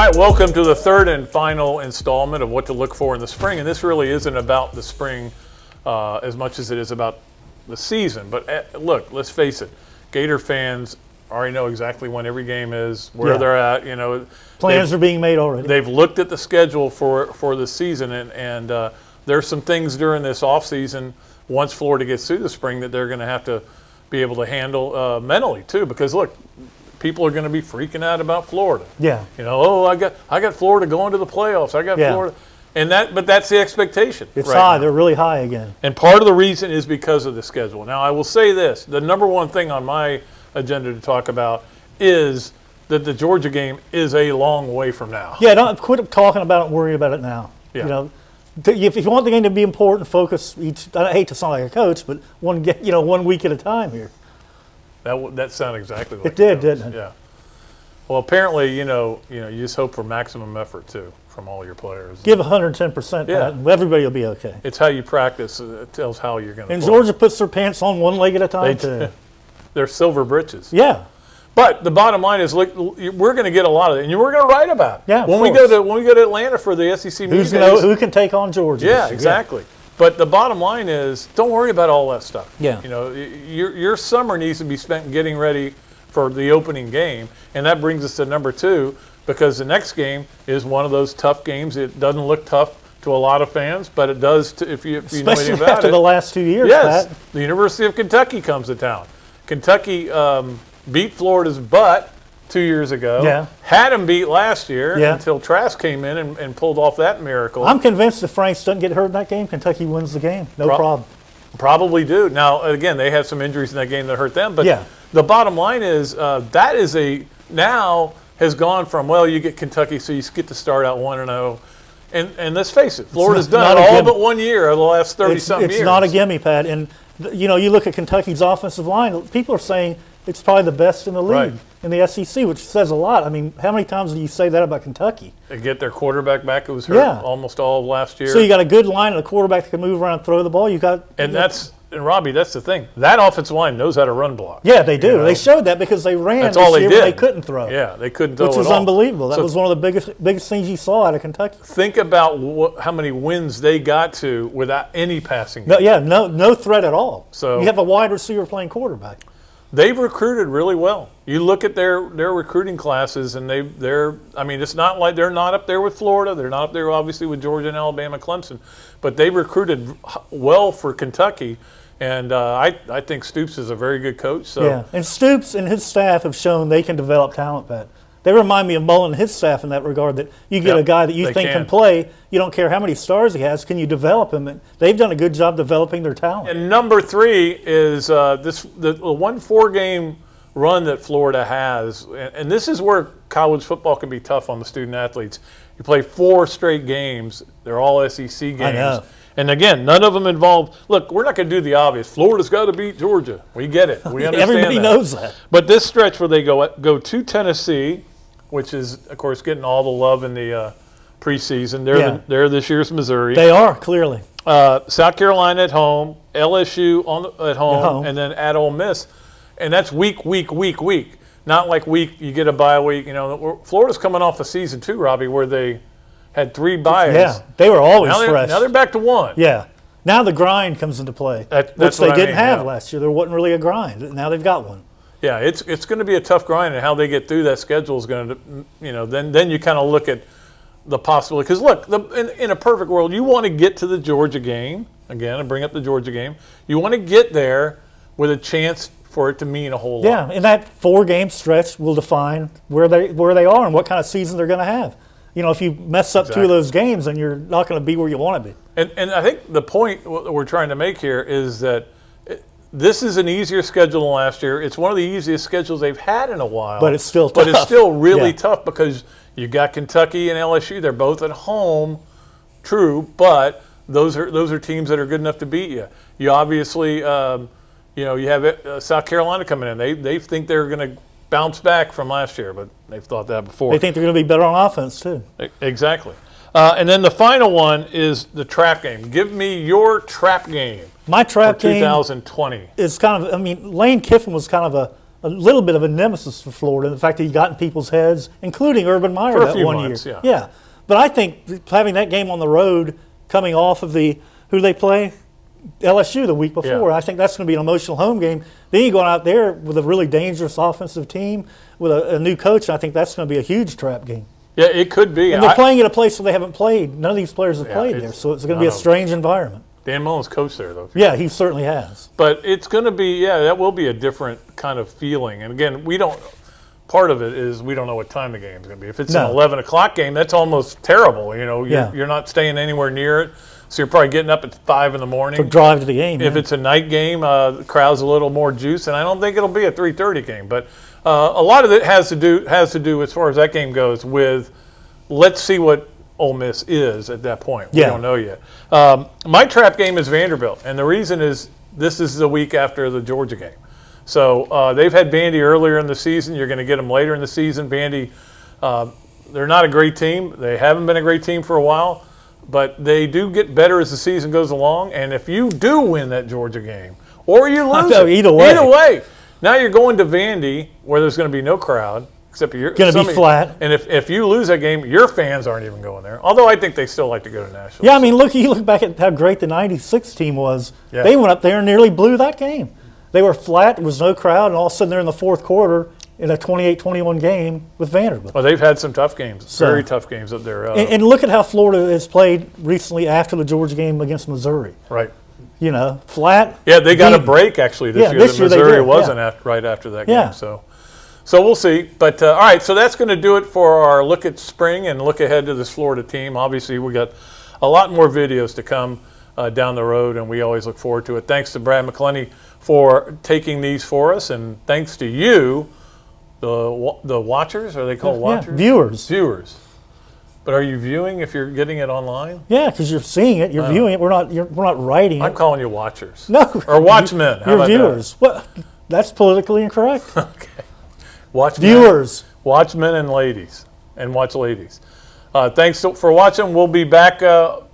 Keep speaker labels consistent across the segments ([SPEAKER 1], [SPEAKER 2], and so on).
[SPEAKER 1] right, welcome to the third and final installment of what to look for in the spring. And this really isn't about the spring as much as it is about the season. But look, let's face it, Gator fans already know exactly when every game is, where they're at. You know,
[SPEAKER 2] plans are being made already.
[SPEAKER 1] They've looked at the schedule for the season, and there's some things during this offseason, once Florida gets through the spring, that they're going to have to be able to handle mentally too. Because look, people are going to be freaking out about Florida.
[SPEAKER 2] Yeah.
[SPEAKER 1] You know, I got Florida going to the playoffs. I got Florida, but that's the expectation.
[SPEAKER 2] It's
[SPEAKER 1] right
[SPEAKER 2] high.
[SPEAKER 1] now.
[SPEAKER 2] They're really high again.
[SPEAKER 1] And part of the reason is because of the schedule. Now, I will say this: the number one thing on my agenda to talk about is that the Georgia game is a long way from now.
[SPEAKER 2] Yeah, don't quit talking about it and worry about it now.
[SPEAKER 1] Yeah.
[SPEAKER 2] You know, if you want the game to be important, focus each. I hate to sound like a coach, but one week at a time here.
[SPEAKER 1] That sounded exactly like
[SPEAKER 2] it did, didn't it?
[SPEAKER 1] Yeah. Well, apparently, you just hope for maximum effort too from all your players.
[SPEAKER 2] Give 110%.
[SPEAKER 1] Yeah.
[SPEAKER 2] And everybody will be okay.
[SPEAKER 1] It's how you practice. It tells how you're going to.
[SPEAKER 2] And
[SPEAKER 1] play.
[SPEAKER 2] Georgia puts their pants on one leg at a time too.
[SPEAKER 1] They're silver britches.
[SPEAKER 2] Yeah.
[SPEAKER 1] But the bottom line is, look, we're going to get a lot of it, and we're going to write about it.
[SPEAKER 2] Yeah.
[SPEAKER 1] When we go to Atlanta for the SEC meeting,
[SPEAKER 2] who can take on Georgia?
[SPEAKER 1] Yeah, exactly. Yeah. But the bottom line is, don't worry about all that stuff.
[SPEAKER 2] Yeah.
[SPEAKER 1] You know, your summer needs to be spent getting ready for the opening game, and that brings us to number 2, because the next game is one of those tough games. It doesn't look tough to a lot of fans, but it does if you know anything about
[SPEAKER 2] after the last 2 years.
[SPEAKER 1] Yes,
[SPEAKER 2] Pat.
[SPEAKER 1] The University of Kentucky comes to town. Kentucky beat Florida's butt 2 years ago.
[SPEAKER 2] Yeah.
[SPEAKER 1] Had them beat last year until Trask came in and pulled off that miracle.
[SPEAKER 2] I'm convinced if Franks doesn't get hurt in that game, Kentucky wins the game. No problem.
[SPEAKER 1] Probably do. Now, again, they had some injuries in that game that hurt them. But the bottom line is that is now has gone from, well, you get Kentucky, so you get to start out 1-0. And let's face it, Florida's done it all but 1 year of the last 30-something years.
[SPEAKER 2] It's not a gimme, Pat. And, you look at Kentucky's offensive line, people are saying it's probably the best in the league in the SEC, which says a lot. I mean, how many times do you say that about Kentucky?
[SPEAKER 1] They get their quarterback back who was hurt almost all of last year.
[SPEAKER 2] So you got a good line and a quarterback that can move around and throw the ball.
[SPEAKER 1] And Robbie, that's the thing. That offensive line knows how to run block.
[SPEAKER 2] Yeah, they do. They showed that because they ran
[SPEAKER 1] that's all they did.
[SPEAKER 2] When they couldn't throw.
[SPEAKER 1] Yeah, they couldn't throw
[SPEAKER 2] which was unbelievable. That was one of the biggest things you saw out of Kentucky.
[SPEAKER 1] Think about how many wins they got to without any passing game.
[SPEAKER 2] No threat at all.
[SPEAKER 1] So
[SPEAKER 2] you have a wide receiver playing quarterback.
[SPEAKER 1] They've recruited really well. You look at their recruiting classes, and it's not like they're not up there with Florida. They're not up there, obviously, with Georgia and Alabama, Clemson. But they recruited well for Kentucky, and I think Stoops is a very good coach. So.
[SPEAKER 2] Yeah, and Stoops and his staff have shown they can develop talent, Pat. They remind me of Mullen and his staff in that regard, that you get a guy that you think can play, you don't care how many stars he has, can you develop him? And they've done a good job developing their talent.
[SPEAKER 1] And number 3 is the 1 4-game run that Florida has. And this is where college football can be tough on the student athletes. You play 4 straight games. They're all SEC games.
[SPEAKER 2] I know.
[SPEAKER 1] And again, none of them involve. Look, we're not going to do the obvious. Florida's got to beat Georgia. We get it. We understand
[SPEAKER 2] Everybody knows that.
[SPEAKER 1] But this stretch where they go to Tennessee, which is, of course, getting all the love in the preseason. They're this year's Missouri.
[SPEAKER 2] They are, clearly.
[SPEAKER 1] South Carolina at home, LSU at home, and then at Ole Miss. And that's week. Not like you get a bye week. Florida's coming off a season too, Robbie, where they had 3 byes.
[SPEAKER 2] Yeah, they were always fresh.
[SPEAKER 1] Now they're back to 1.
[SPEAKER 2] Yeah. Now the grind comes into play, which they didn't have last year. There wasn't really a grind. Now they've got one.
[SPEAKER 1] Yeah, it's going to be a tough grind, and how they get through that schedule is going to, then you kind of look at the possibility. Because look, in a perfect world, you want to get to the Georgia game again, and bring up the Georgia game. You want to get there with a chance for it to mean a whole lot.
[SPEAKER 2] Yeah, and that 4-game stretch will define where they are and what kind of season they're going to have. If you mess up 2 of those games, then you're not going to be where you want to be.
[SPEAKER 1] And I think the point we're trying to make here is that this is an easier schedule than last year. It's one of the easiest schedules they've had in a while.
[SPEAKER 2] But it's still tough.
[SPEAKER 1] But it's still really tough because you got Kentucky and LSU. They're both at home, true, but those are teams that are good enough to beat you. You obviously, you have South Carolina coming in. They think they're going to bounce back from last year, but they've thought that before.
[SPEAKER 2] They think they're going to be better on offense, too.
[SPEAKER 1] Exactly. And then the final one is the trap game. Give me your trap game.
[SPEAKER 2] My trap game
[SPEAKER 1] 2020
[SPEAKER 2] is kind of, Lane Kiffin was kind of a little bit of a nemesis for Florida. The fact that he got in people's heads, including Urban Meyer
[SPEAKER 1] For a
[SPEAKER 2] that
[SPEAKER 1] few
[SPEAKER 2] one
[SPEAKER 1] months,
[SPEAKER 2] year.
[SPEAKER 1] yeah.
[SPEAKER 2] But I think having that game on the road, coming off of who they play, LSU the week before, I think that's going to be an emotional home game. Then you go out there with a really dangerous offensive team with a new coach, and I think that's going to be a huge trap game.
[SPEAKER 1] Yeah, it could be.
[SPEAKER 2] And they're playing at a place where they haven't played. None of these players have played there, so it's going to be a strange environment.
[SPEAKER 1] Dan Mullen's coached there, though.
[SPEAKER 2] Yeah, he certainly has.
[SPEAKER 1] But it's going to be, that will be a different kind of feeling. And again, part of it is we don't know what time the game's going to be. If it's an 11 o'clock game, that's almost terrible. You're not staying anywhere near it. So you're probably getting up at 5 in the morning.
[SPEAKER 2] To drive to the game.
[SPEAKER 1] If it's a night game, the crowd's a little more juice, and I don't think it'll be a 3:30 game. But a lot of it has to do as far as that game goes with let's see what Ole Miss is at that point. We don't know yet. My trap game is Vanderbilt, and the reason is this is the week after the Georgia game. So they've had Vandy earlier in the season. You're going to get them later in the season. Vandy, they're not a great team. They haven't been a great team for a while. But they do get better as the season goes along. And if you do win that Georgia game, or you lose
[SPEAKER 2] either way.
[SPEAKER 1] Now you're going to Vandy where there's going to be no crowd, except you're
[SPEAKER 2] going to be flat.
[SPEAKER 1] And if you lose that game, your fans aren't even going there. Although I think they still like to go to Nashville.
[SPEAKER 2] Yeah, I mean, you look back at how great the '96 team was. Yeah. They went up there and nearly blew that game. They were flat. There was no crowd, and all of a sudden they're in the fourth quarter in a 28-21 game with Vanderbilt.
[SPEAKER 1] Well, they've had some tough games, very tough games up there.
[SPEAKER 2] And look at how Florida has played recently after the Georgia game against Missouri.
[SPEAKER 1] Right.
[SPEAKER 2] Flat.
[SPEAKER 1] Yeah, they got a break actually this year.
[SPEAKER 2] This year
[SPEAKER 1] Missouri wasn't right after that game. So we'll see. But all right, so that's going to do it for our look at spring and look ahead to this Florida team. Obviously, we got a lot more videos to come down the road, and we always look forward to it. Thanks to Brad McClenney for taking these for us, and thanks to you. The watchers, are they called watchers? Viewers. But are you viewing if you're getting it online?
[SPEAKER 2] Yeah, because you're seeing it, you're viewing it. We're not writing it.
[SPEAKER 1] I'm calling you watchers.
[SPEAKER 2] No,
[SPEAKER 1] or watchmen.
[SPEAKER 2] You're viewers. Well, that's politically incorrect.
[SPEAKER 1] Okay.
[SPEAKER 2] Viewers,
[SPEAKER 1] watchmen, and ladies, and watch ladies. Thanks for watching. We'll be back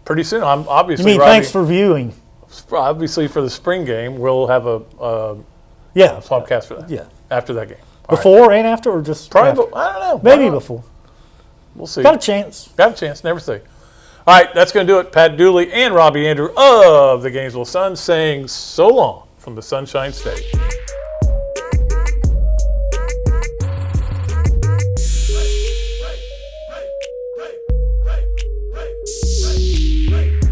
[SPEAKER 1] pretty soon. I'm obviously.
[SPEAKER 2] You mean thanks for viewing?
[SPEAKER 1] Obviously, for the spring game, we'll have a Swampcast for that.
[SPEAKER 2] Yeah.
[SPEAKER 1] After that game.
[SPEAKER 2] Before and after, or just
[SPEAKER 1] probably
[SPEAKER 2] after?
[SPEAKER 1] I don't know.
[SPEAKER 2] Maybe before.
[SPEAKER 1] We'll see.
[SPEAKER 2] Got a chance.
[SPEAKER 1] Never say. All right, that's going to do it. Pat Dooley and Robbie Andreu of the Gainesville Sun saying so long from the Sunshine State.